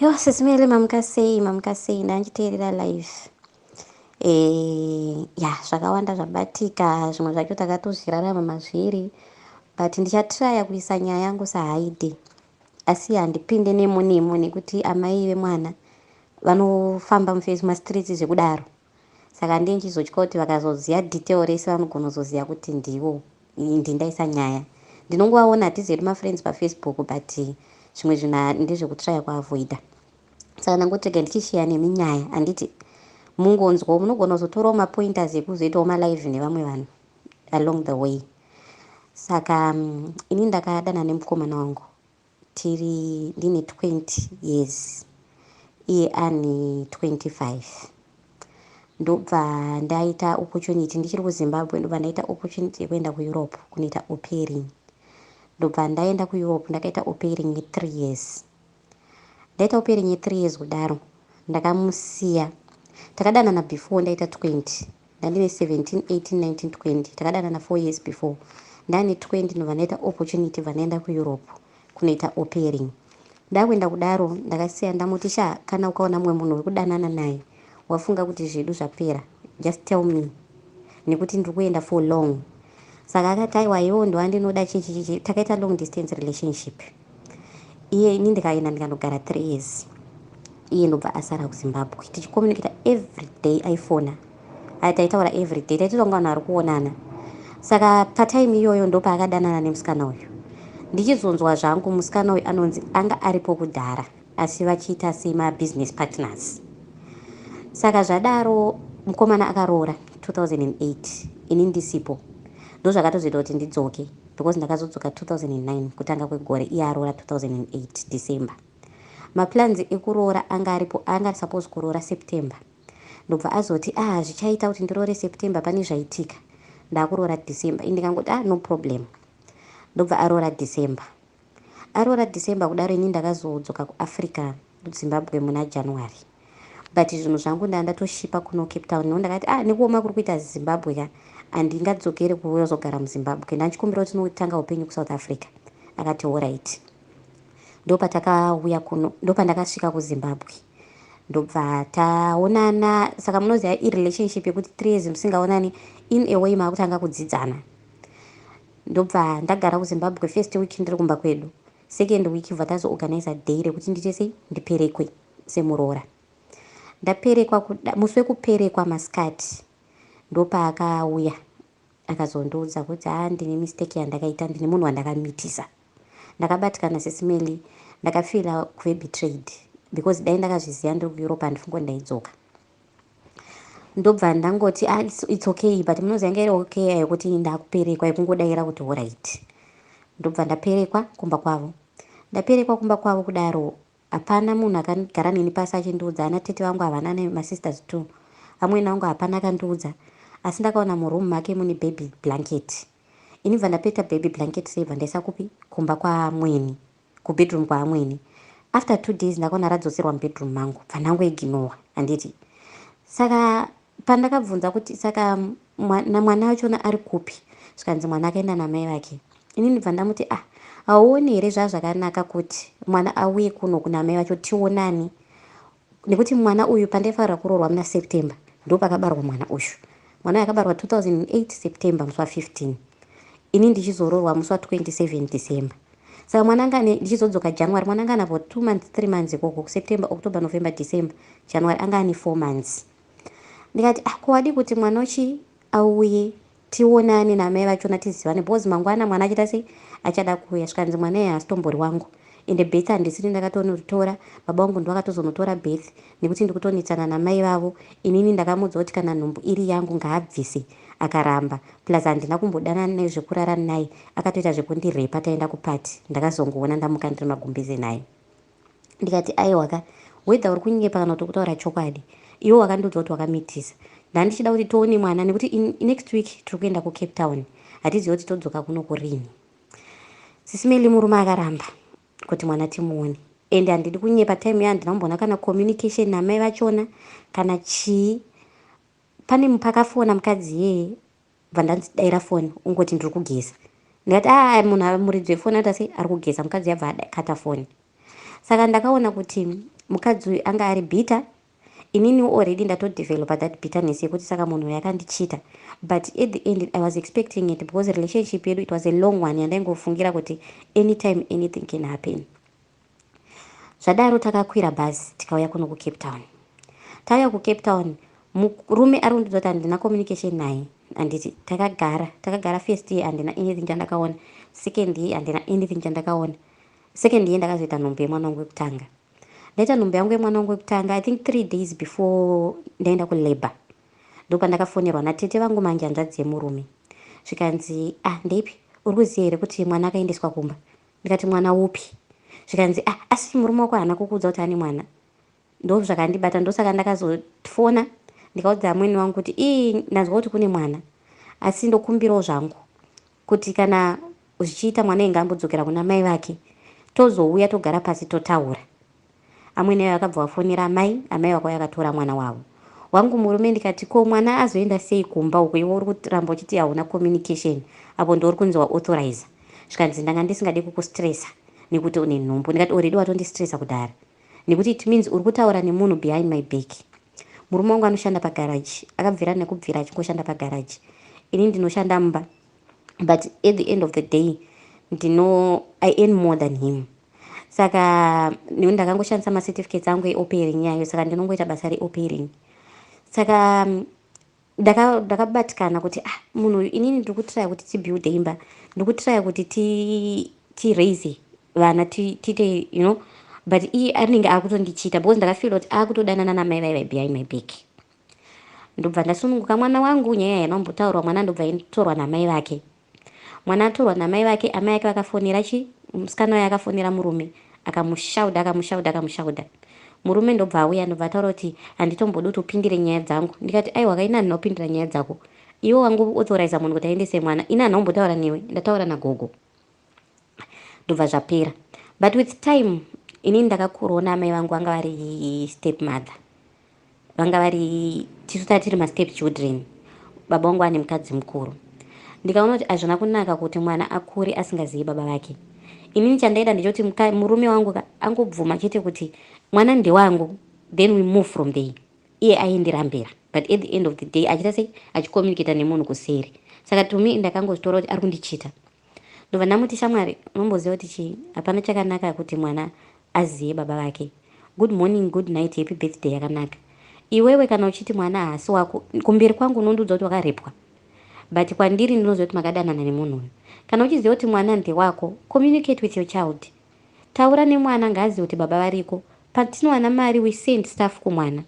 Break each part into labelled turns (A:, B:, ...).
A: Yo, sisimele mamukasei ndanchiteerera live. Zvakawanda zvabatika, zvimwe zvacho takatozvirarama mazviri, but ndichatraya kuisa nyaya yangu sahaidhi, asi handipinde nemo nekuti amai vemwana vanofamba mumastreets zvekudaro. Saka ndiye nchizotya kuti vakazoziva detail rese vanogona kuzoziva kuti ndivo ndindaisa nyaya. Ndinongovaona hatizi hedu mafriends pafacebook, but zvimwe zvinhu ndezvekutraya kuavoida. Saka ndangotega ndichishiya nemi nyaya, handiti mungonzwa munogona kuzotorawo mapointers ekuzoitawo malive nevamwe vanhu along the way. Saka ini ndakadana nemukomana wangu tiri ndine 20 years iye ani 25. Ndobva ndaita opportunity ndichiri kuZimbabwe, ndobva ndaita opportunity yekuenda kuEurope kunoita au pairing. Ndobva ndaenda kuEurope ndakaita au pairing ye3 years. Ndaita au pairing ye3 years kudaro ndakamusiya. Takadanana before ndaita 20, ndandine 17 18 19 20. Takadanana 4 years before. Ndane 20 ndobva ndaita opportunity vanaenda kuEurope kunoita au pairing. Ndakuenda kudaro ndakasiya ndamuti kana ukaona mumwe munhu wekudanana naye wafunga kuti zvedu zvapera, just tell me, nekuti ndiri kuenda for long. Saka akati aiwa iwo ndowandinoda chichi. Takaita long distance relationship. Iye ini ndikaenda ndikandogara 3 years. Iye ndobva asara kuZimbabwe. Tichicommunicata every day, aifona taitaura every day, taitoita kunga vanhu vari kuonana. Saka patime iyoyo ndopaakadanana nemusikana uyu. Ndichizonzwa zvangu musikana uyu anonzi anga aripo kudhara, asi vachiita semabusiness partners. Saka zvadaro mukomana akaroora 2008, ini ndisipo. Ndozvakatozoita kuti ndidzoke, because ndakazodzoka 2009 kutanga kwegore, iye aroora 2008 December. Maplans ekuroora anga aripo, anga suppose kuroora September. Ndobva azoti zvichaita kuti ndiroore September pane zvaitika. Ndakuroora December. Ndikangoti no problem. Ndobva aroora December. Aroora December kudaro ini ndakazodzoka kuAfrica kuZimbabwe muna January. But zvinhu zvangu ndatoshipa kuno Cape Town. Ndakati nekuoma kuri kuita Zimbabwe ka handingadzokere kuzogara muZimbabwe. Ndachikumbira kuti tinotanga upenyu kuSouth Africa. Akati alright. Ndopatakauya kuno, ndopandakasvika kuZimbabwe. Ndobva taonana. Saka munoziva irelationship yekuti 3 years musingaonani, in a way makutanga kudzidzana. Ndobva ndagara kuZimbabwe first week ndiri kumba kwedu. Second week bva tazoorganize day rekuti ndiite ndiperekwe semuroora. Ndaperekwa musi wekuperekwa masikati ndopaakauya akazondiudza kuti ndine mistake yandakaita, ndine munhu wandakamitisa. Ndakabatikana sesimeli, ndakafila kuve betrayed, because dai ndakazviziva ndiri kuEurope handifungo ndaidzoka. Ndobva ndangoti it's okay, but munoziva ngairi okay yekuti ndakuperekwa yekungodaira kuti alright. Ndobva ndaperekwa kumba kwavo. Ndaperekwa kumba kwavo kudaro, hapana munhu akagara neni pasi achindiudza. Ana tete vangu havana nemasisters too, amweni angu hapana akandiudza. Asi ndakaona muroom make mune baby blanket. Ini bva ndapeta baby blanket sebva ndaisa kupi kumba kwaamweni, kubedroom kwaamweni. After 2 days ndakaona radzoserwa mubedroom mangu, bva ndangoiginowa handiti. Saka pandakabvunza kuti saka mwana wachona ari kupi, zvikanzi mwana akaenda namai vake. Ini ndibva ndamuti hauoni here zvakanaka kuti mwana auye kuno kuna mai vacho tionani, nekuti mwana uyu pandaifanira kuroorwa muna September ndopakabarwa mwana uyu. Mwana uyu akabarwa 2008 September musi wa15, ini ndichizoroorwa musi wa27 December. Saka mwana anga ndichizodzoka January, mwana anga anapo 2 months 3 months ikoko, September October November December January anga ane 4 months. Ndikati kuwadi kuti mwana uchi auye tionane namai vachona tizivane, because mangwana mwana achita sei achada kuuya. Zvikanzi mwana iye hasitombori wangu, ende birth handisini ndakatonotora, baba vangu ndovakatozonotora birth nekuti ndikutonetsana namai vavo. Inini ndakamuudza kuti kana nhumbu iri yangu ngaabvise, akaramba. Plus handina kumbodanana naye zvekurara naye, akatoita zvekundirepa taenda kupati. Ndakazongoona ndamuka ndiri magumbeze naye. Ndikati aiwaka whether uri kunyepa kana kuti kutaura chokwadi, iwo wakandiudza kuti wakamitisa. Ndandichida kuti tione mwana nekuti next week tiri kuenda kuCape Town, hatizivi kuti todzoka kuno kurini. Sisimeli murume akaramba kuti mwana timuone, ende handidi kunyepa. Time yandina kumbona kana communication namai vachona kana chii. Pane mupakafona mukadzi yeye, bva ndanzidaira foni ungoti ndiri kugeza. Ndikati munhu muridzi wefoni ata sei ari kugeza, mukadzi yabva akata foni. Saka ndakaona kuti mukadzi uyu anga ari bitter. Inini already ndatodevelopa that bitterness yekuti saka munhu yakandichita, but at the end I was expecting it because relationship yedu it was a long one yandaingofungira kuti anytime anything can happen. Zvadaro takakwira bhazi tikauya kuno kuCape Town. Tauya kuCape Town, murume ari kundidza kuti handina communication naye. Handiti takagara first year handina anything chandakaona, second year handina anything chandakaona. Second year ndakazoita nhombe yemwana wangu wekutanga. Ndaita nhombe yangu yemwana wangu wekutanga I think 3 days before ndaenda kulabor. Ndopa ndakafonerwa natete vangu manje hanzvadzi yemurume. Zvikanzi ndeipi uri kuziva here kuti mwana akaendeswa kumba? Ndikati mwana upi? Zvikanzi asi murume wako haana kukuudza kuti ane mwana. Ndo zvakandibata, ndosaka ndakazofona ndikaudza amweni wangu kuti ndanzwa kuti kune mwana, asi ndokumbirawo zvangu kuti kana zvichiita mwana ingambodzokera kuna mai vake tozouya togara pasi totaura. Amweni ayo akabva vafonera amai vakauya akatora mwana wavo. Wangu murume ndikati ko mwana azoenda sei kumba uko iwe uri kuramba uchiti hauna communication, apo ndori kunzwa authorize. Zvikanzi ndanga ndisingadi kukustressa nekuti une nhumbu. Ndikati already watondistressa kudhara, nekuti it means uri kutaura nemunhu behind my back. Murume wangu anoshanda pagaraji, akabvira nekubvira achingoshanda pagaraji. Ini ndinoshanda mumba, but at the end of the day I earn more than him. Saka ndakangoshandisa macertificates angu eopering yayo, saka ndinongoita basa reopering. Saka ndakabatikana kuti munhu inini ndiri kutraya kuti tibuilde imba, ndiri kutraya kuti tiraise vana tite but iye anenge akutondichita because ndakafeel kuti akutodanana namai vai behind my back. Ndobva ndasununguka mwana wangu, nyaya yanombotaurwa mwana ndobva itorwa namai vake. Mwana atorwa namai vake, amai ake vakafonera musikana waye akafonera murume akamushauda. Murume ndobva auya ndobva ataura kuti handitombodi kuti upindire nyaya dzangu. Ndikati aiwa kaina handinopindira nyaya dzako, iwe wangu authorize munhu kuti aendese mwana, ini handaombotaura newe, ndataura nagogo. Ndobva zvapera. But with time inini ndakakuroona amai vangu vanga vari step mother, vanga vari tisu tiri mastep children. Baba wangu ane mukadzi mukuru. Ndikaona kuti hazvina kunaka kuti mwana akure asingazivi baba vake. Inini chandaida ndechoti murume wangu angobvuma chete kuti mwana ndewangu, then we move from there, iye aenderambera. But at the end of the day achita sei achicommunicata nemunhu kuseri. Saka tumi ndakangozvitora kuti ari kundichita. Ndobva ndamuti shamwari, unomboziva kuti hapana chakanaka kuti mwana azive baba vake. Good morning, good night, happy birthday yakanaka. Iwewe kana uchiti mwana haasi wako, kumberi kwangu unondiudza kuti wakarepwa, but kwandiri ndinoziva kuti makadanana nemunhu uyu. Kana uchiziva kuti mwana ndewako, communicate with your child. Taura nemwana ngaazive kuti baba variko. Patinowana mari we send staff kumwana.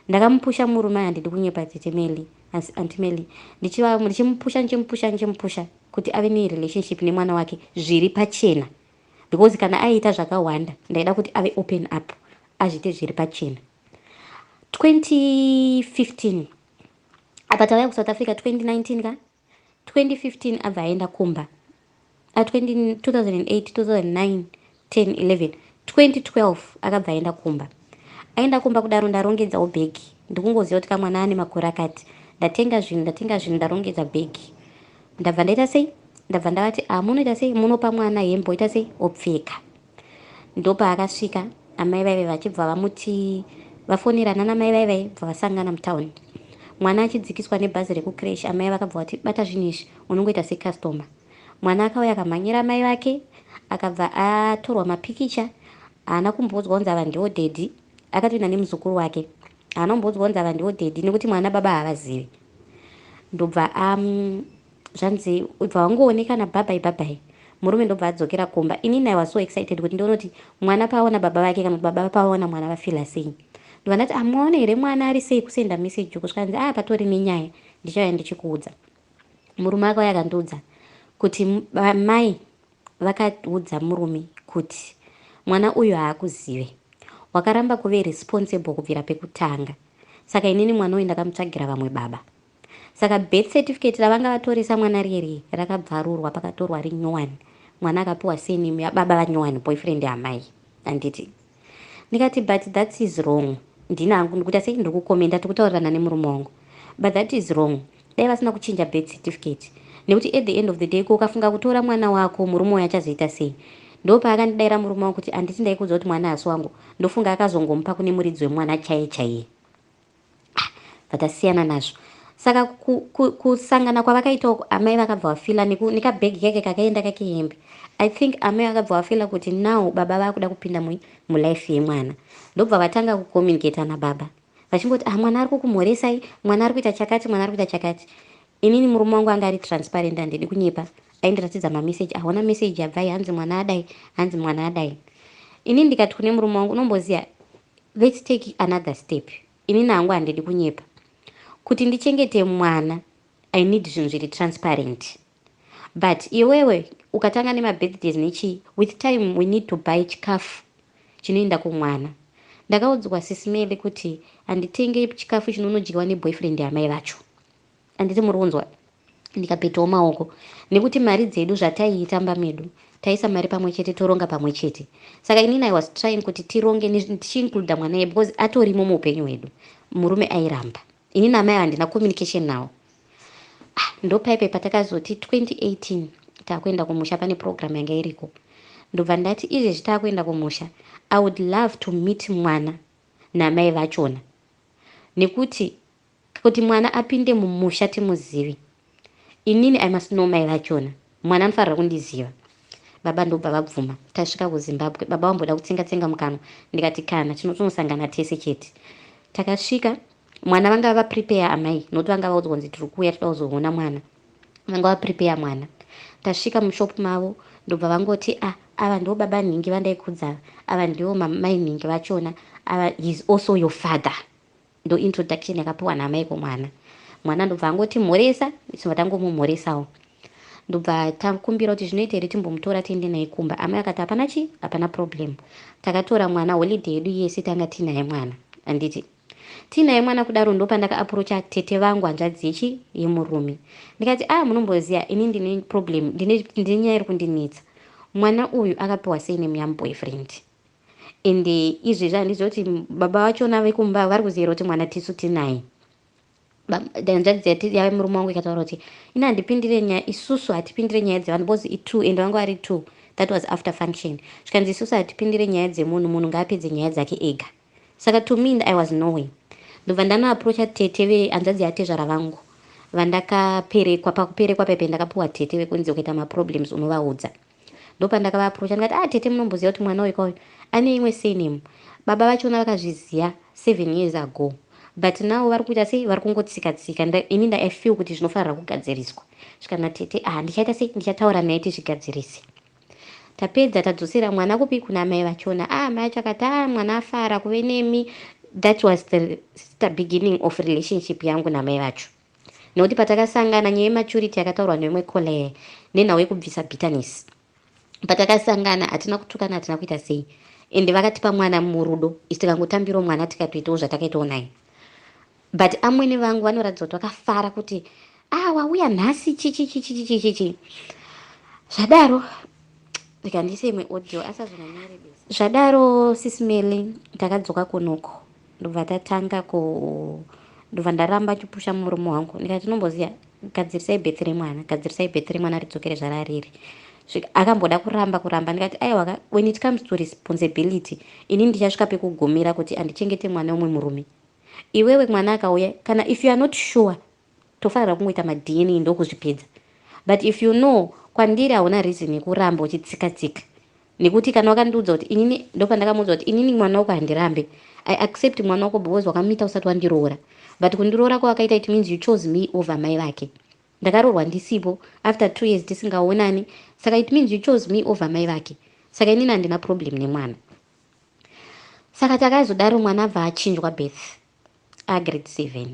A: Ndakamupusha murume handidi kunyepa tete Meli, Auntie Meli. Ndichimupusha kuti ave nerelationship nemwana wake zviri pachena. Because kana aita zvakawanda, ndaida kuti ave open up, azviite zviri pachena. 2015 apa tauya kuSouth Africa 2019 ka 2015 abva aenda kumba. 2008 2009 10 11 2012 akabva aenda kumba. Aenda kumba kudaro ndarongedzawo bhegi. Ndikungoziva kuti kamwana ane makore akati. Ndatenga zvinhu ndarongedza bhegi. Ndabva ndaita sei? Ndabva ndavati munoita sei? Munopa mwana hembe oita sei? Opfeka. Ndopa akasvika amai vaive vachibva vamuti vafonerana namai vaive bva vasangana mutown. Mwana achidzikiswa nebhazi rekucrash, amai vakabva vati bata zvinhu izvi unongoita secustoma. Mwana akauya akamhanyira mai vake, akabva atorwa mapikicha. Haana kumbodzwa kunzi ava ndiwo dhedhi. Akatoenda nemuzukuru wake. Haana kumbodzwa kunzi ava ndiwo dhedhi nekuti mwana baba havazivi. Ndobva zvanzi ubva wangoonekana bye. Murume ndobva adzokera kumba. Inini I was so excited kuti ndinoti mwana paona baba vake kana baba paona mwana vafila sei. Ndobva ndati mwaona here mwana ari sei kusenda message kusvikanzi patori nenyaya ndichauya ndichikuudza. Murume akauya akandiudza kuti mai vakaudza murume kuti mwana uyu haakuzive, wakaramba kuve responsible kubvira pekutanga. Saka inini mwana uyu ndakamutsvagira vamwe baba. Saka birth certificate ravanga vatoresa mwana riri rakabvarurwa, pakatorwa rinyowani. Mwana akapiwa surname yababa vanyowani, boyfriend yamai. Anditi ndikati but that is wrong. Ndina hangu ndikuita sei ndiri kukomenda tikutaurirana nemurume wangu, but that is wrong. Dai vasina kuchinja birth certificate, nekuti at the end of the day ukafunga kutora mwana wako murume uyu achazoita sei? Ndopaakandidayira murume wangu kuti handiti ndaikuudza kuti mwana hasi wangu, ndofunga akazongomupa kune muridzi wemwana chaiye chaiye. Vatasiyana nazvo. Saka kusangana kwavakaita uko, amai vakabva vafila nekabhegi kake kakaenda kake hembe. I think amai vakabva vafila kuti now baba vakuda kupinda mulife yemwana. Ndobva vatanga kucommunicata nababa vachingoti mwana ari kukumhoresai, mwana ari kuita chakati, mwana ari kuita chakati. Inini murume wangu anga ari transparent, handidi kunyepa. Aindiratidza mameseji, haona meseji yabvai, hanzi mwana adai, hanzi mwana adai. Inini ndikati kune murume wangu, unomboziya, let's take another step. Inini hangu handidi kunyepa. Kuti ndichengete mwana, I need zvinhu zviri transparent. But iwewe ukatanga nemabirthdays nechi, with time we need to buy chikafu chinoenda kumwana. Ndakaudzwa sisimele kuti handitenge chikafu chinonodyiwa neboyfriend yamai vacho. Handiti muri kunzwa? Ndikapetawo maoko nekuti mari dzedu zvataiitamba medu taisa mari pamwe chete, toronga pamwe chete. Saka inini I was trying kuti tironge tichiincluda mwana ye, because atorimo muupenyu hwedu. Murume airamba. Inini amai handina communication nawo. Ndopaipe patakazoti 2018 taakuenda kumusha, pane program yanga iriko. Ndobva ndati izvezvi taakuenda kumusha, I would love to meet mwana namai vachona, nekuti kuti mwana apinde mumusha timuzivi, inini I must know mai vachona, mwana anofanira kundiziva. Baba ndobva vabvuma. Tasvika kuZimbabwe, baba vamboda kutsenga mukanwa. Ndikati kana tinotonosangana tese chete. Takasvika, mwana vanga vaprepare amai, nokuti vanga vaudzwa kunzi tiri kuuya toda kuzoona mwana. Vanga vaprepare mwana. Tasvika mushopu mavo, ndobva vangoti ava ndo baba nhingi vandaikudza, ava ndiwo mai nhingi vachona, ava he is also your father. Ndo introduction yakapiwa namai kumwana. Mwana ndobva angoti mhoresa, isu tangomumhoresawo. Ndobva takumbira kuti zvinoita here timbomutora tiende naye kumba. Amai akati hapana problem. Takatora mwana, holiday yedu yese tanga tinaye mwana. Handiti tinaye mwana kudaro ndopandaka approacha tete vangu, hanzvadzi yemurume. Ndikati munomboziya ini ndine problem, ndine nyaya iri kundinetsa. Mwana uyu akapiwa surname yamuboyfriend. Ende izvezvi handiziva kuti baba vachona vekumba vari kuziyera kuti mwana tisu tinaye. Hanzvadzi yave murume wangu ikataura kuti ina handipindire nyaya, isusu hatipindire nyaya dzevanhu, because i2 ende vangu vari 2, that was after function. Zvikanzi isusu hatipindire nyaya dzemunhu ngaapedze nyaya dzake ega. Saka to me I was knowing. Ndobva ndanoaproacha tete hanzvadzi yatezvara vangu vandakaperekwa. Pakuperekwa pepe ndakapiwa tete vekunzi ukaita maproblems unovaudza. Ndopandakavaproacha ndikati tete munomboziva kuti mwana uyu ane imwe surname. Baba vachona vakazviziva 7 years ago, but now vari kuita sei, vari kungotsika-tsika. Ini I feel kuti zvinofanira kugadziriswa. Zvikana tete ndichaita sei, ndichataura naye tizvigadzirise. Tapedza tadzosera mwana kupi kuna mai vachona. Mai acho akati mwana afara kuve nemi. That was the beginning of relationship yangu namai vacho. Nokuti patakasangana nyaya yematurity yakataurwa neumwe kola nenhau yekubvisa bitterness. Patakasangana hatina kutukana, hatina kuita sei. Ende vakatipa mwana murudo, isi tikangotambirawo mwana tikatoitawo zvatakaitawo naye. But amweni vangu vanoratidza kuti vakafara kuti wauya nhasi chichi zvadaro. Ndikandise imwe audio asazonanyore besa. Zvadaro sisimele takadzoka kunoko. Ndobva tatanga ndobva ndaramba chipusha murume wangu. Ndikati nomboziya, gadzirisai birthday mwana ridzokere zvarariri. Akamboda kuramba. Ndikati aiwa, when it comes to responsibility, ini ndichasvika pekugumira kuti andichengete mwana womwe murume. Iwewe mwana akauya, kana if you are not sure, tofanira kungoita ma-DNA ndokuzvipedza. But if you know, kwandiri hauna reason yekuramba uchitsika-tsika. Nekuti kana wakandiudza kuti inini, ndopandakamuudza kuti inini mwana wako handirambe, I accept mwana wako because wakamita usati wandiroora. But kundiroora kwawakaita, it means you chose me over mai vake. Ndakaroorwa ndisipo after 2 years tisingaonani, saka it means you chose me over mai vake. Saka inini handina problem nemwana. Saka takazodaro mwana abva achinjwa birth, grade 7,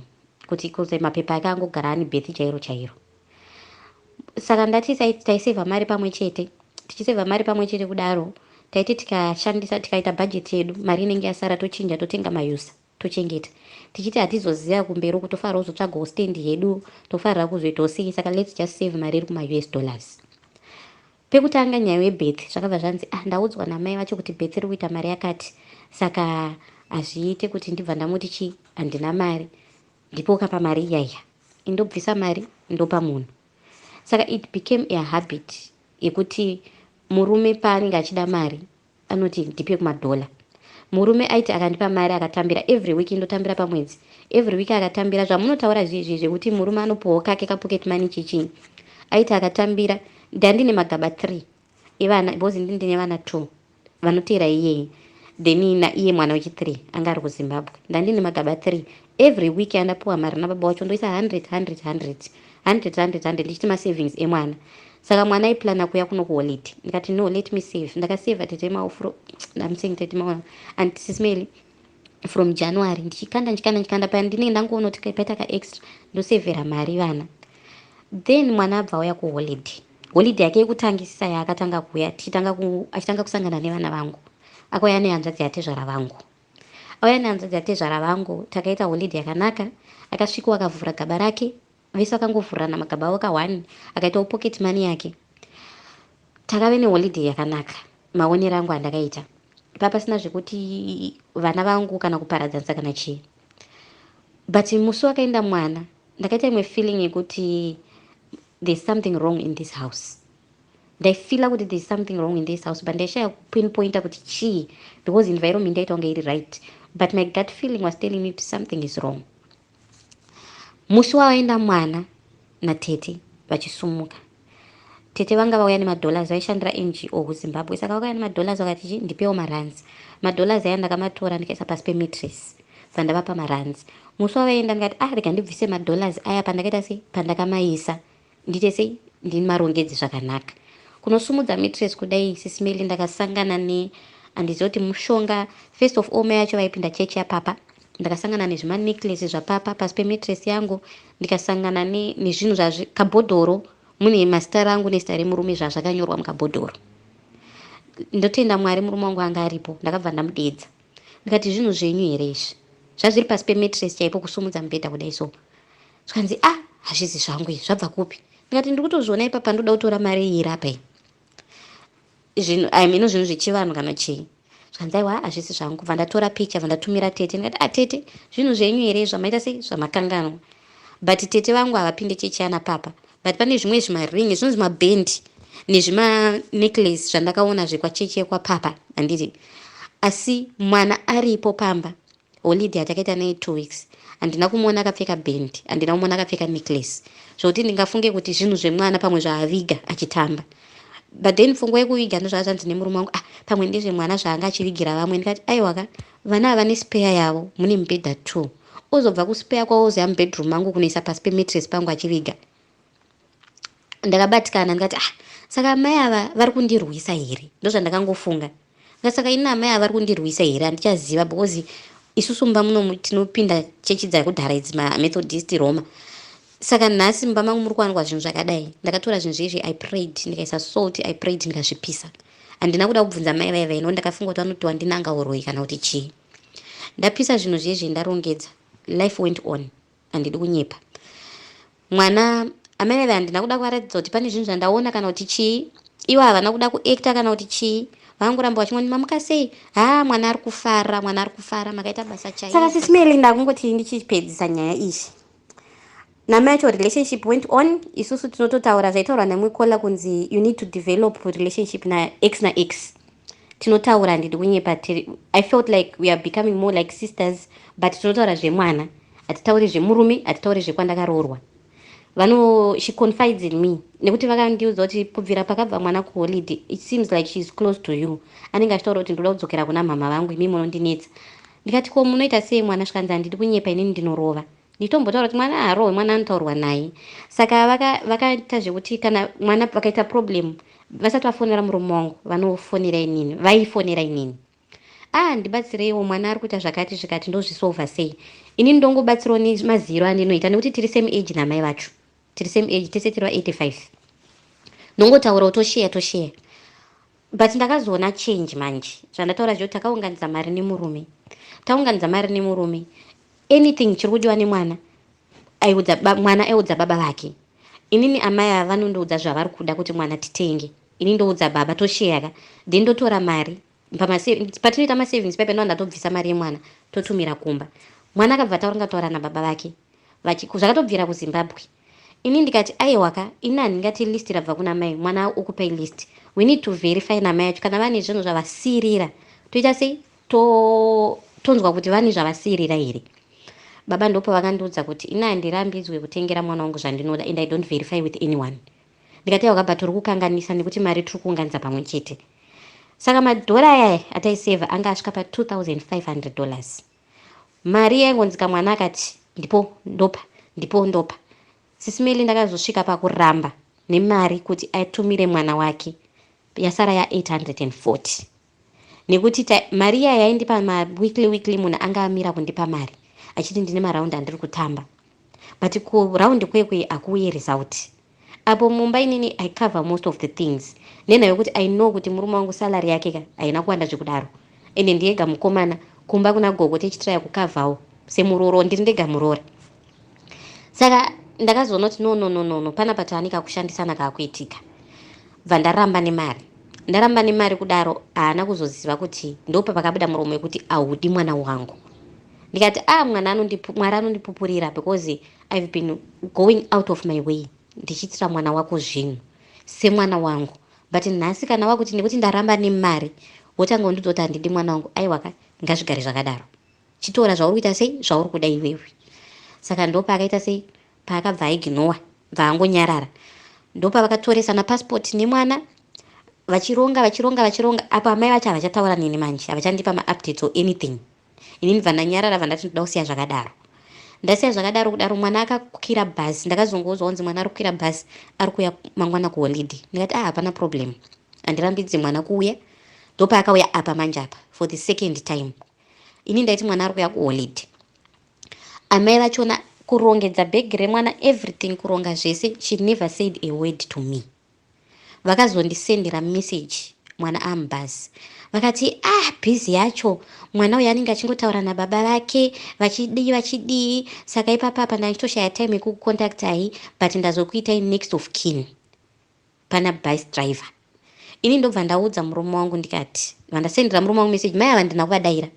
A: kuti kuze mapepa ake angogara ane birth chairo. Saka ndati taisevha mari pamwe chete. Tichisevha mari pamwe chete kudaro, taiti tikashandisa, tikaita budget yedu, mari inenge yasara tochinja, totenga mayusa, tochengeta. Tichiti hatizoziva kumberi uko tofanira kuzotsvagawo stand yedu, tofanira kuzoitawo sei. Saka let's just save mari iri kuma-US dollars. Pekutanga nyaya yebirth zvakabva zvanzi ndaudzwa namai vacho kuti birth iri kuita mari yakati, saka hazviite kuti ndibva ndamuti handina mari, ndipo ukapa mari iyaya, indobvisa mari ndopa munhu. Saka it became a habit yekuti murume paanenge achida mari anoti ndipe kumadhola. Murume aiti akandipa mari akatambira every week indotambira pamwedzi, every week akatambira zvamunotaura zviizvi zvekuti murume anopowo kake kapocket money chichini. Aiti akatambira ndandine magaba 3 evana because ndine vana 2 vanotera iyeye, then na iye mwana wechi3 anga ari kuZimbabwe. Ndandine magaba 3 every week andapuwa mari nababa wacho ndoisa 100 ndichiti masavings emwana. Saka mwana aiplana kuya kuno kuholiday. Ndikati no, let me save. Ndakaseva tete maufro, I'm saying tete mawa and sismeli from January ndichikanda pa ndinenge ndangoona kuti kaipata ka extra ndosevera mari vana. Then mwana abva uya kuholiday yake yekutangisisa yaakatanga kuya achitanga kusangana nevana vangu. Akauya nehanzvadzi yatezvara vangu. Takaita holiday yakanaka. Akasvika akavhura gaba rake, vese vakanguvhurana magaba avo ka1, akaitawo pocket money yake. Takave neholiday yakanaka, maonero angu andakaita. Papasina zvekuti vana vangu kana kuparadzanisa kana chii. But musi wakaenda mwana ndakaita imwe feeling yekuti there's something wrong in this house. Ndaifila kuti there's something wrong in this house, but ndaishaya kupinpointa kuti chii because environment yaita unge iri right, but my gut feeling was telling me something is wrong. Musi waenda mwana natete vachisumuka. Tete vanga vauya nemadhollars, vaishandira NGO kuZimbabwe. Saka vakauya nemadhollars vakati ndipewo maranzi. Madhollars aya ndakamatora ndikaisa pasi pemattress pandavapa maranzi. Musi wavaenda ndikati rega ndibvise madhollars aya pandakaita sei pandakamaisa ndite sei ndimarongedze zvakanaka. Kunosumudza mattress kudai sisimeli ndakasangana handiziva kuti mushonga. First of all mai yacho vaipinda chechi yapapa. Ndakasangana nezvima necklace zvapapa pasi pemattress yangu. Ndikasangana nezvinhu kabhodhoro mune mazita rangu nezita remurume zvazvakanyorwa mukabhodhoro. Ndotenda Mwari murume wangu anga aripo. Ndakabva ndamudedza ndikati zvinhu zvenyu here izvi zvazviri pasi pemattress chaipo kusumudza mubhedha kudai so. Zvikanzi hazvizi zvangu izvi zvabva kupi. Ndikati ndiri kutozviona ipapa ndoda kutora mari iyi rapa iyi. Zvinhu zvechivanhu kana chii. Zvikanzi aiwa hazvisi zvangu. Vandatora picture vandatumira tete. Ndikati tete zvinhu zvenyu here zvamaita sei zvamakanganwa. But tete vangu havapinde chechi yana papa. But pane zvimwe zvimaringi zvinhu zvimabhendi nezvima necklace zvandakaona zvekwachechi yekwapapa handiti. Asi mwana aripo pamba. Holiday atakaita naye 2 weeks. Handina kumuona akapfeka bhendi, handina kumuona akapfeka necklace. Zvokuti ndingafunge kuti zvinhu zvemwana pamwe zvaaviga achitamba. But then fungo yekuviga ndozvazvanzi nemurume wangu pamwe ndezvemwana zvaanga achivigira vamwe. Ndikati aiwaka vana hava nespare yavo, mune mibhedha 2. Ozobva kuspare kwawo ozoya mubedroom mangu kunoisa pasi pemattress pangu achiviga. Ndakabatikana ndikati saka mai ava vari kundirwisa here, ndozvandakangofunga. Saka ini amai ava vari kundirwisa here handichaziva because isusu mumba muno tinopinda chechi dzakudhara idzi mamethodist Roma. Saka nhasi mumba mangu muri kuwanikwa zvinhu zvakadai. Ndakatora zvinhu zvezvi I prayed, ndikaisa salt, I prayed ndikazvipisa. Handina kuda kubvunza mai vaiva ino, ndakafunga kuti vanoti wandinanga uroi kana kuti chii. Ndapisa zvinhu zvezvi ndarongedza. Life went on. Handidi kunyepa. Mwana amai vaiva handina kuda kuvaratidza kuti pane zvinhu zvandaona kana kuti chii. Ivo havana kuda kuacta kana kuti chii. Vangoramba vachingoti mamuka sei? Mwana ari kufara, makaita basa chaiyo. Saka sisimeli ndakungoti ndichipedzisa nyaya izvi. Namai yacho relationship went on. Isusu tinototaura zvaitaurwa nemwe kola kunzi you need to develop relationship na X. Tinotaura handidi kunyepa. I felt like we are becoming more like sisters, but tinotaura zvemwana. Hatitauri zvemurume, hatitauri zvekwandakaroorwa. She confides in me. Nekuti vakandiudza kuti kubvira pakabva mwana kuholiday, it seems like she's close to you. Anenge achitaura kuti ndoda kudzokera kuna mama vangu, imi munondinetsa. Ndikati ko munoita sei mwana? Zvikanzi handidi kunyepa, inini ndinorova. Nditombotaura kuti mwana harowe, mwana anotaurwa naye. Saka vakaita zvekuti kana mwana vakaita problem, vasati vafonera murume wangu, vaifonera inini. Ndibatsireiwo mwana ari kuita zvakati zvikati ndozvisova sei. Inini ndongobatsirawo nemaziro andinoita nekuti tiri same age namai vacho. Tiri same age, tese tiri 85. Ndongotaurawo toshare. But ndakazoona change manje. Zvandataura zvekuti takaunganidza mari nemurume. Anything chiri kudiwa nemwana, mwana aiudza baba vake. Inini amai ava vanondoudza zvavari kuda kuti mwana titenge. Inini ndoudza baba toshare. Then ndotora mari. Patinoita masavings pepe ndo ndatobvisa mari yemwana totumira kumba. Mwana akabva taura nababa vake zvakatobvira kuZimbabwe. Ini ndikati aiwaka ini handingati list rabva kuna mai, mwana ukupai list. we need to verify namai yacho kana vane zvinhu zvavasirira toita sei tonzwa kuti vane zvavasirira here. Baba ndopo vakandiudza kuti ina handirambidzwe kutengera mwana wangu zvandinoda and I don't verify with anyone. Ndikati yakaba turi kukanganisa nekuti mari tiri kuunganidza pamwe chete. Saka madhora aya ataiseva anga asvika pa$2,500. Mari yaingonzika mwana akati ndipo ndopa. Sisimeli ndakazosvika pakuramba nemari kuti atumire mwana wake yasara ya840. Nekuti mari iya yaindipa weekly munhu anga amira kundipa mari achiti ndine maraundi andiri kutamba, but kuraundi kwekwe akuuye result. Apo mumba inini I cover most of the things nenhayo kuti I know kuti murume wangu salary yake haina kuwanda zvekudaro ende ndiyega mukomana kumba kuna gogo tichitraya kukavhawo semuroro ndiri ndega murora. Saka ndakazoona kuti no pana pataanika kushandisana kakuitika bva ndaramba nemari kudaro. Haana kuzoziva kuti ndopa pakabuda muromo wekuti audi mwana wangu. Ndikati mwari anondipupurira because I've been going out of my way ndichitira mwana wako zvinhu semwana wangu, but nhasi kana wakuti nekuti ndaramba nemari wotanga undidoti handidi mwana wangu, aiwaka ngazvigare zvakadaro, chitora zvauri kuita sei zvauri kuda iwewe. Saka ndopa akaita sei paakabva aignora bva angonyarara, ndopa vakatoresana passport nemwana vachironga. Apa amai vacho havachataura nini manje, havachandipa maupdates or anything. Inini bva ndanyarara bva ndati ndoda kusiya zvakadaro. Ndasiya zvakadaro kudaro mwana akakwira bhazi. Ndakazongozwa kunzi mwana ari kukwira bhazi ari kuuya mangwana kuholiday. Ndikati hapana problem, handirambidzi mwana kuuya. Ndopa akauya apa manje apa for the second time. Ini ndaiti mwana ari kuuya kuholiday. Amai vachona kurongedza bhegi remwana everything, kuronga zvese, she never said a word to me. Vakazondisendera message mwana ambhazi vakati bhizi yacho mwana uyu anenge achingotaura nababa vake vachidii. Saka ipapapa ndachitoshaya time yekukukontaktai, but ndazokuitai next of kin pana bus driver. Ini ndobva ndaudza murume wangu ndikati, vandasendera murume wangu message, mai ava ndina kuvadaira.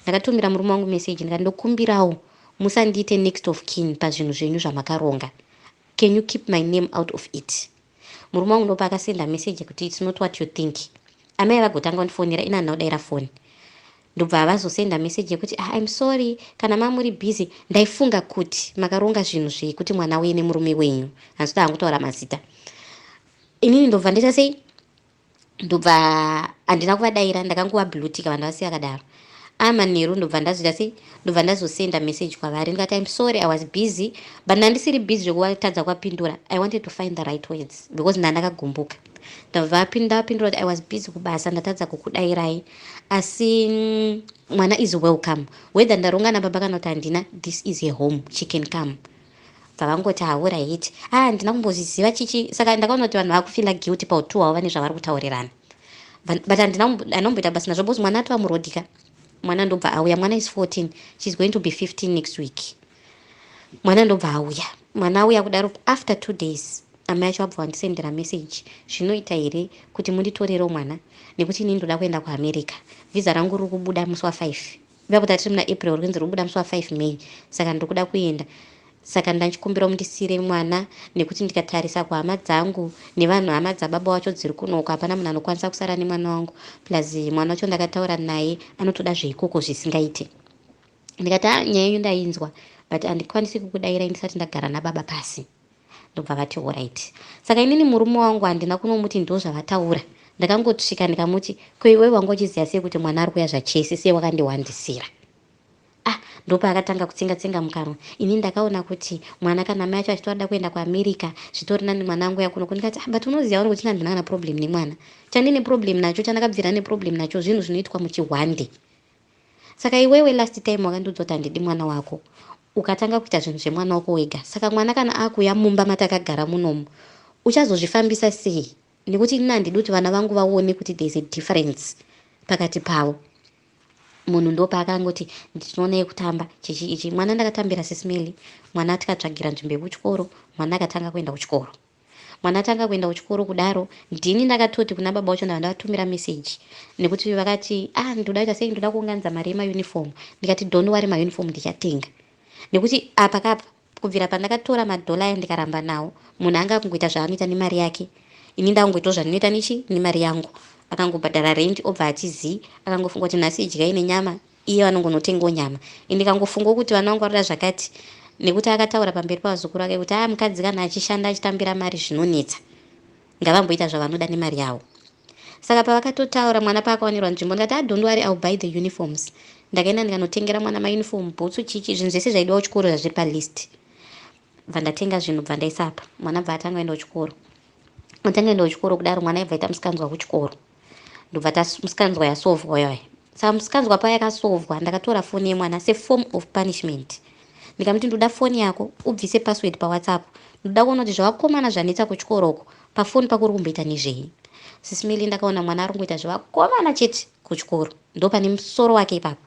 A: Ndakatumira murume wangu message ndikati ndokumbirawo musandiite next of kin pazvinhu zvenyu zvamakaronga, can you keep my name out of it. Murume wangu ndopa akasenda message kuti it's not what you think. Amai vagotanga kundifonera ina ndaudaira phone. Ndobva vazosenda message yekuti I'm sorry kana mamuri busy, ndaifunga kuti makaronga zvinhu zvekuti mwana wenyu nemurume wenyu, hanzida hangutaura mazita. Inini ndobva ndaita sei, ndobva handina kuvadaira, ndakanguvablutika vanhu vasiya kadaro. Manheru ndobva ndazoita sei, ndobva ndazosenda message kwavari ndikati I'm sorry I was busy, but ndandisiri busy zvekuvatadza kwapindura. I wanted to find the right words because ndandakagumbuka. Ndabva ndapindura kuti I was busy kubasa, ndatadza kukudairai, asi mwana is welcome. Whether ndaronga nababa kana kuti handina, this is a home, she can come. Vavangoti haura hiti handina kumbozviziva chichi. Saka ndakaona kuti vanhu vakufila guilty pautuhavo vane zvavari kutaurirana, but handinomboita basi nazvo because mwana atova murodika. Mwana ndobva auya, mwana is 14, she's going to be 15 next week. Mwana ndobva auya, mwana auya kudaro. After 2 days amai acho abva vandisendera message, zvinoita here kuti munditorerewo mwana nekuti ini ndoda kuenda kuamerica. Visa rangu riri kubuda musi wa5, vakuti tiri muna April, rikunzi rikubuda musi wa5 May. Saka ndirikuda kuenda. Saka ndachikumbira mundisire mwana nekuti ndikatarisa kuhama dzangu nevanhu hama dzababa wacho dziri kunoka, hapana munhu anokwanisa kusara nemwana wangu, plus mwana wacho ndakataura naye anotoda zveikoko zvisingaite. Ndikati nyaya iyo ndainzwa, but handikwanisi kukudairai ndisati ndagara nababa pasi. Ndobva vati alright. Saka inini murume wangu handina kunomuti ndo zvavataura, ndakangosvika ndikamuti ko iwewe wanga uchiziva sei kuti mwana ari kuuya zvachese, sei wakandiwandisira. Ndopa akatanga kutsenga mukanwa. Ini ndakaona kuti mwana kana mai acho achitoda kuenda kuAmerica zvitori nani mwana wangu yakuno. Ndikati but unoziva kuti ndina kana problem nemwana, chandine problem nacho, chandakabvira ne problem nacho zvinhu zvinoitwa muchihwande. Saka iwewe last time wakandiudza kuti handidi mwana wako, ukatanga kuita zvinhu zvemwana wako wega. Saka mwana kana akuya mumba matakagara munomu uchazozvifambisa sei? Nekuti ini handidi kuti vana vangu vaone kuti there is a difference pakati pavo. Munhu ndopa akangoti ndinoona yekutamba chichi. Mwana ndakatambira sisimeli, mwana tikatsvagira nzvimbo yekuchikoro, mwana akatanga kuenda kuchikoro. Mwana atanga kuenda kuchikoro kudaro, ndini ndakatoti kuna baba wacho ndavatumira message nekuti vakati ndoda kuita sei, ndoda kuunganidza mari yemauniform. Ndikati don't worry, mauniform ndichatenga. Nekuti apa kubvira pandakatora madhola ndikaramba nawo, munhu anga kungoita zvaanoita nemari yake. ini ndangoitawo zvandinoita nemari yangu. Akangobhadhara rent obva atizivi, akangofunga kuti nhasi idyai nenyama, iye vanongonotengawo nyama. Ndikangofungawo kuti vana vangu varikuda zvakati, nekuti akataura pamberi pavazukuru vake kuti mukadzi kana achishanda achitambira mari zvinonetsa, ngavamboita zvavanoda nemari yavo. Saka pavakatotaura mwana paakawanirwa nzvimbo, ndikati don't worry, I'll buy the uniforms. Ndakaenda ndikanotengera mwana mauniform, bhutsu, chichi, zvinhu zvese zvaidiwa kuchikoro zvazviri palist. Bva ndatenga zvinhu bva ndaisa apa. Mwana bva atanga enda kuchikoro. Atanga enda kuchikoro kudaro mwana aibva aita musikanzwa kuchikoro. Ndobva musikanzwa yasovwa yoyo. Saka musikanzwa paya yakasovwa, ndakatora foni yemwana seform of punishment. Ndikamuti ndoda foni yako ubvise password paWhatsApp. Ndoda kuona kuti zvavakomana zvanetsa kuchikoro uko pafoni pako uri kumboita nezvei. Sisimili ndakaona mwana ari kungoita zvavakomana chete kuchikoro. Ndo pane musoro wake ipapo.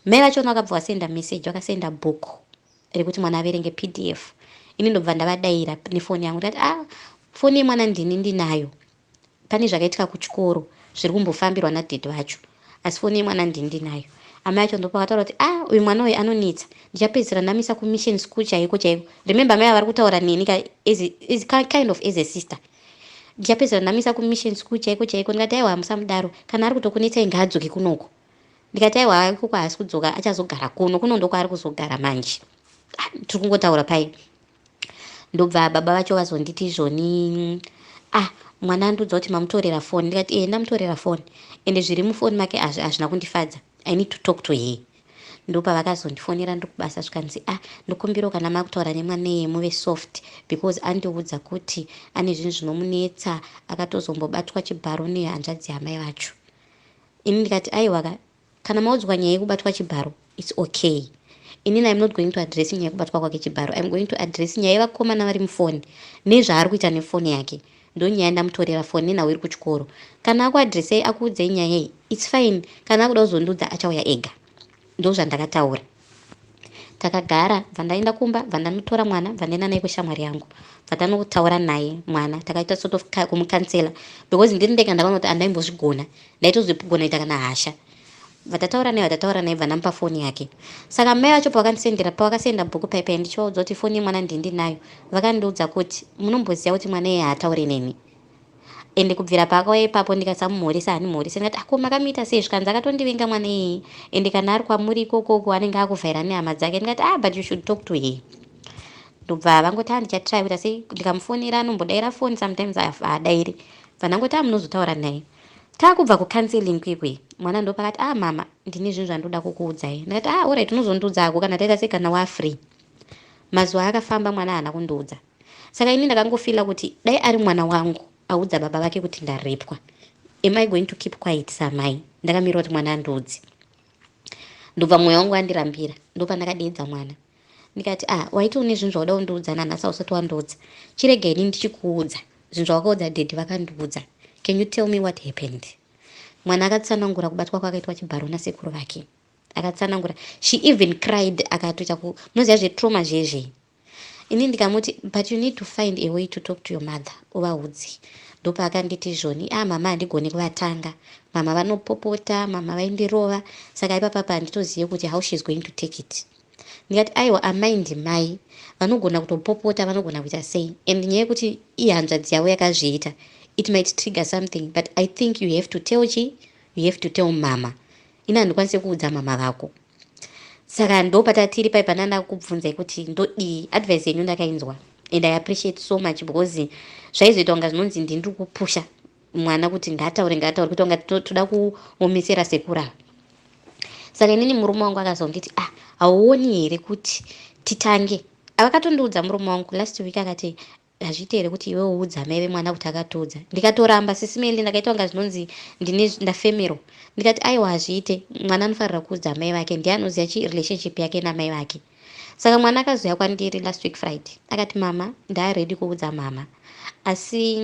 A: Mai vachona vakabva vasenda message, vakasenda book rekuti mwana averenge PDF. Ini ndobva ndavadaira nefoni yangu ndati foni yemwana ndinayo. Pane zvakaitika kuchikoro zviri kumbofambirwa nadhedhi vacho, asi foni yemwana ndinayo. Amai acho ndopakataura kuti uyu mwana uyu anonetsa, ndichapedzisira ndamisa kumission school chaiko. Remember mai vari kutaura neni is kind of as a sister. Ndichapedzisira ndamisa kumission school chaiko. Ndikati aiwa musamudaro, kana ari kutokunetsai ngaadzoke kunoko. Ndikati aiwa ikoko haasi kudzoka, achazogara kuno ndo kwaari kuzogara manje. Tiri kungotaura pai. Ndobva baba vacho vazonditi izvoni, mwana andiudza kuti mamutorera foni. Ndikati ndamutorera foni, ende zviri mufoni make hazvina kundifadza. I need to talk to her. Ndopa vakazondifonera ndokubasa zvikanzi ndokumbirawo kana makutaura nemwana muve soft, because andiudza kuti ane zvinhu zvinomunetsa, akatozombobatwa chibharo nehanzvadzi yamai vacho. Ini ndikati aiwa, kana maudzwa nyaya yekubatwa chibharo, it's okay. Inini I'm not going to address nyaya yekubatwa kwake chibharo. I'm going to address nyaya yevakomana vari mufoni nezvaari kuita nefoni yake. Ndo nyaya ndamutorera foni nenawo iri kuchikoro. Kana akuadresei akuudzei nyaya iyi, it's fine. Kana akuda kuzondudza achauya ega. Ndo zvandakataura. Takagara, bva ndaenda kumba, bva ndanotora mwana, bva ndaenda naye kushamwari yangu. Bva tanotaura naye mwana, takaita sort of kumukansela, because ndiri ndega ndakaona kuti andaimbozvigona, ndaitozvigona ita kana hasha. Vatataura naye bva ndamupa foni yake. Saka mai vacho pavakasenda bhuku paipai ndichivaudza kuti foni yemwana ndinayo, vakandiudza kuti munomboziva kuti mwana iye haataure neni. Ende kubvira pakauya ipapo ndikasamuhoresa handimuhoresa, ndikati ko makamuita sei? Zvikanzi akatondivenga mwana iyeye, ende kana ari kwamuri ikokoko anenge akuvhaira nehama dzake. Ndikati but you should talk to her. Ndobva vangoti ndichatry kuita sei, ndikamufonera anombodaira foni sometimes haadairi. Bva ndangoti munozotaura naye. Takubva kucounseling kwekwe, mwana ndopakati mama ndine zvinhu zvandoda kukuudzai. Ndikati alright, unozondiudza hako kana taita sei kana wafree. Mazuva akafamba mwana haana kundiudza. Saka ini ndakangofila kuti dai ari mwana wangu audza baba vake kuti ndarepwa, am I going to keep quiet samai? Ndakamirira kuti mwana andiudze. Ndobva mwoyo wangu andirambira, ndopa ndakadeedza mwana. Ndikati waiti une zvinhu zvauda kundiudza nanhasi usati wandiudza. Chirega ini ndichikuudza zvinhu zvawakaudza dhedhi vakandiudza. Can you tell me what happened? Mwana akatsanangura kubatwa kwakaitwa chibharo nasekuru vake. Akatsanangura. She even cried, akatoita munoziva zvetrauma zvezve. Ini ndikamuti but you need to find a way to talk to your mother, uvaudze. Ndopa akanditi zvoni, mama handigoni kuvatanga. Mama vanopopota, mama vaindirova. Saka ipapapa handitozive kuti how she's going to take it. Ndikati aiwa, amai ndimai, vanogona kutopopota, vanogona kuita sei. And nyaya yekuti ihanzvadzi yavo yakazviita, it might trigger something, but I think you have to tell you have to tell mama. Ina handikwanisi kuudza mama vako. Saka ndopatatiri pai pananda kubvunzai kuti ndodii advice yenyu ndakainzwa. And I appreciate so much because zvaizoita kunga zvinonzi ndiri kupusha mwana kuti ngataure kuti unga toda kuomesera sekura. Saka inini murume wangu akazongiti hauoni here kuti titange. Avakatondiudza murume wangu last week akati hazviite here kuti iwe uudza mai vemwana kuti akatiudza. Ndikatoramba sisimeli, ndakaita kunga zvinonzi ndafemero. Ndikati aiwa hazviite, mwana anofanira kuudza mai vake, ndiye anoziva relationship yake namai vake. Saka mwana akazouya kwandiri last week Friday akati mama ndaaredi kuudza mama, asi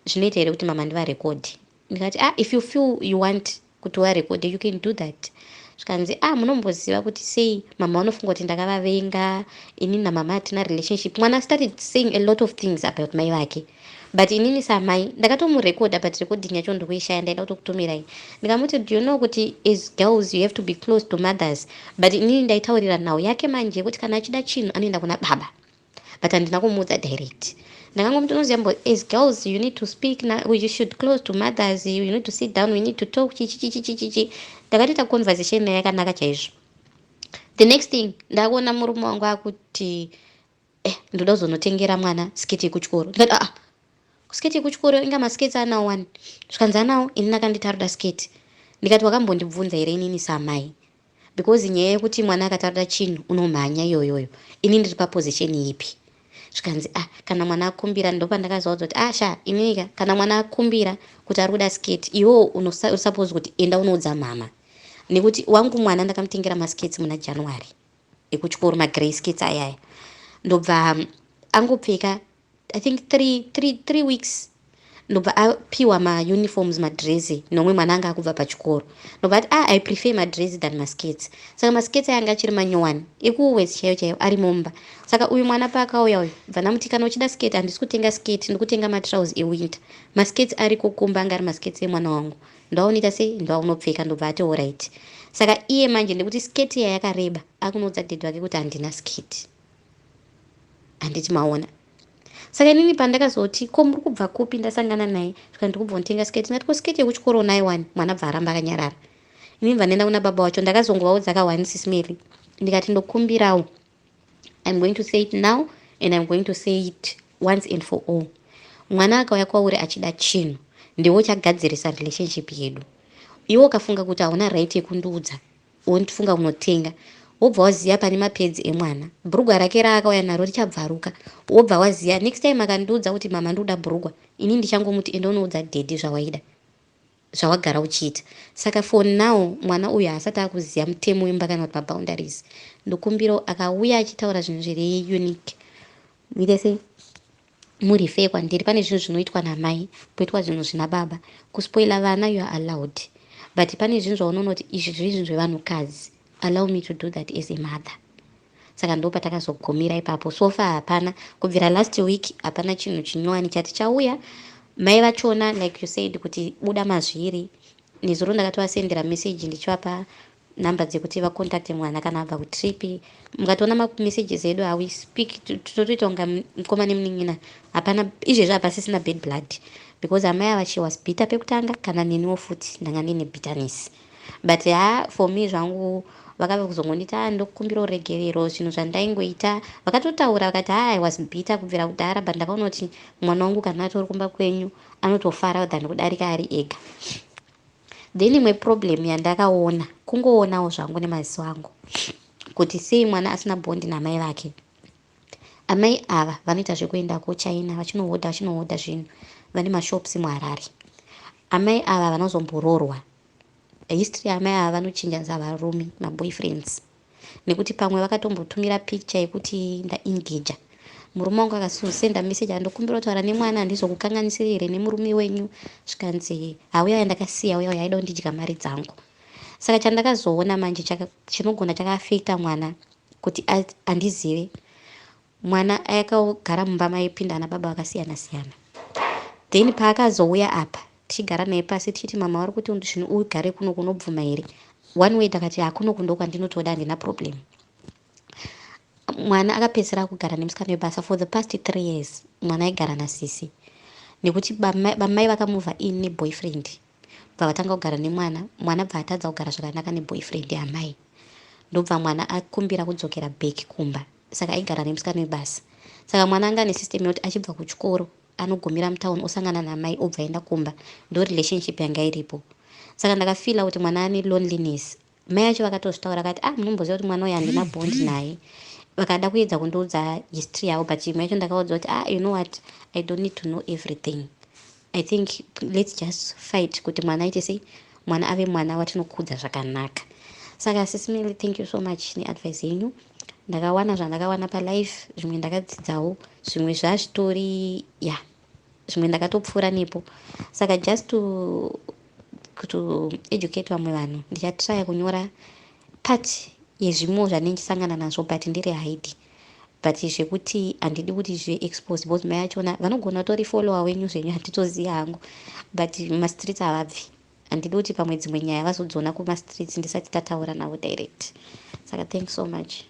A: zvinoita here kuti mama ndivarekodhi. Ndikati if you feel you want kuti varekodhi you can do that. Zvikanzi munomboziva kuti sei mama vanofunga kuti ndakavavenga, inini namama hatina relationship. Mwana started saying a lot of things about mai vake, but inini samai ndakatomurekodha, but recording yacho ndokuishaya, ndaida kutokutumirai. Ndikamuti do you know kuti as girls you have to be close to mothers, but inini ndaitaurira nhau yake manje kuti kana achida chinhu anoenda kuna baba. but handina kumuudza direct. Ndakangomuti unoziva as girls you need to speak you should close to mothers, you need to sit down, we need to talk chichichichichichi. Ndakatoita conversation naye yakanaka chaizvo. The next thing ndakuona murume wangu akuti ndoda kuzonotengera mwana sketi yekuchikoro. Ndikati sketi yekuchikoro inga masketi anawo 1 zvikanzi anawo ini nakanditaruda sketi. Ndikati wakambondibvunza here inini samai, because nyaya yekuti mwana akataruda chinhu unomhanya iyoyoyo ini ndiri paposition ipi. Zvikanzi kana mwana akumbira, ndopandakazoudza kuti sha ininika kana mwana akumbira kuti ari kuda sketi, iwewo unosuppose kuti enda unoudza mama. Nekuti wangu mwana ndakamutengera masketi muna January ekuchikoro, magrey skets ayaya. Ndobva angopfeka I think 3 weeks ndobva apiwa mauniforms, madresi, nomwe mwana anga akubva pachikoro. Ndobva ati I prefer madresi than maskets. Saka maskets anga achiri manyowani ekuwes chaiyo chaiyo ari mumba. Saka uyu mwana paakauya uyu bva namuti kana uchida sketi handisi kutenga sketi, ndikutenga matrousers ewinter. Maskets ari kukumba anga ari maskets emwana wangu. Ndaonita sei ndaunopfeka. Ndobva ati alright. Saka iye manje ndekuti sketi yayakareba akunoudza dhedhi wake kuti handina sketi, handiti maona. Saka inini pandakazoti ko muri kubva kupi ndasangana naye zvika ndikubva nditenga sketi. Ndati ko sketi yekuchikoro naye 1 mwana bva aramba akanyarara. Inini bva ndenda kuna baba wacho ndakazongovaudza ka 1 sismeli. Ndikati ndokumbirawo, I'm going to say it now and I'm going to say it once and for all. Mwana akauya kwauri achida chinhu ndiwo chagadzirisa relationship yedu. Iwo ukafunga kuti hauna right yekundiudza, wondifunga unotenga, wobva waziya pane mapedzi emwana. Bhurugwa rake raakauya naro richabvaruka, wobva waziya next time akandiudza kuti mama ndoda bhurugwa, ini ndichangomuti enda unoudza dhedhi zvawaida, zvawagara uchiita. Saka for now mwana uyu haasati akuziya mutemo wemba kana kuti maboundaries. Ndokumbirawo akauya achitaura zvinhu zviri unique, muite sei muri fair kwandiri. Pane zvinhu zvinoitwa namai, poitwa zvinhu zvina baba. Kuspoila vana you are allowed, but pane zvinhu zvaunonoti izvi zviri zvinhu zvevanhukadzi, allow me to do that as a mother. Saka ndo patakazogumira ipapo. Sofa hapana, kubvira last week hapana chinhu chinyowani chati chauya. Mai vachona like you said kuti buda mazviri. Nezuro ndakatovasendera message ndichivapa namba dzekuti vakontakte mwana kana abva kutripi. Mukatoona mamessages edu hawi speak totoita kunga mukoma nemunin'ina. Hapana, izvezvi hapasisina bad blood, because amai ava she was bitter pekutanga kana neniwo futi ndanga ndine bitterness. But for me zvangu vakava kuzongondita ndokukumbira uregerero zvinhu zvandaingoita. Vakatotaura vakati I was bitter kubvira kudhara, but ndakaona kuti mwana wangu kana atori kumba kwenyu anotofara than kudarika ari ega. Then imwe problem yandakaona kungoonawo zvangu nemaziso angu kuti sei mwana asina bondi namai vake. Amai ava vanoita zvekuenda kuChina vachinohodha zvinhu, vane mashops muHarare. Amai ava vanozombororwa. History amai ava vanochinja zavarume, maboyfriends, nekuti pamwe vakatombotumira picture yekuti ndaengaja. Murume wangu akasenda message andokumbira kutaura nemwana handizokukanganisira here nemurume wenyu. Zvikanzi hauya ndakasiya uya aida kundidya mari dzangu. Saka chandakazoona manje chinogona chakaafekta mwana kuti handizive. Mwana akagara mumba maipinda ana baba vakasiyana siyana. Then paakazouya apa tichigara naye pasi tichiti mama vari kuti zvino ugare kuno kunobvuma here. One way ndakati hakuno kundo kwandinotoda, handina problem. Mwana akapedzisira kugara nemusikana webasa for the past 3 years. Mwana aigara nasisi nekuti bamai vakamuvha in neboyfriend, bva vatanga kugara nemwana. Mwana bva atadza kugara zvakanaka neboyfriend yamai, ndobva mwana akumbira kudzokera back kumba. Saka aigara nemusikana webasa. Saka mwana anga nesystem yekuti achibva kuchikoro anogumira mutauni osangana namai obva aenda kumba. Ndo relationship yanga iripo. Saka ndakafila kuti mwana ane loneliness. Mai acho vakatozvitaura vakati munomboziva kuti mwana uyu handina bondi naye. Vakada kuedza kundoudza history yavo, but imwe yacho ndakaudza kuti you know what, I don't need to know everything. I think let's just fight kuti mwana aite sei, mwana ave mwana watinokudza zvakanaka. Saka sisimili, thank you so much neadvice yenyu. Ndakawana zvandakawana palife, zvimwe ndakadzidzawo, zvimwe zvazvitori zvimwe ndakatopfuura nepo. Saka just to educate vamwe vanhu ndichatraya kunyora part yezvimwe zvanendisangana nazvo, but ndiri hide. But zvekuti handidi kuti zviexpose, because mai achona vanogona tori follower wenyu zvenyu handitoziva hangu, but mastreets havabvi. Handidi kuti pamwe dzimwe nyaya vazodziona kumastreets ndisati tataura navo direct. Saka thanks so much.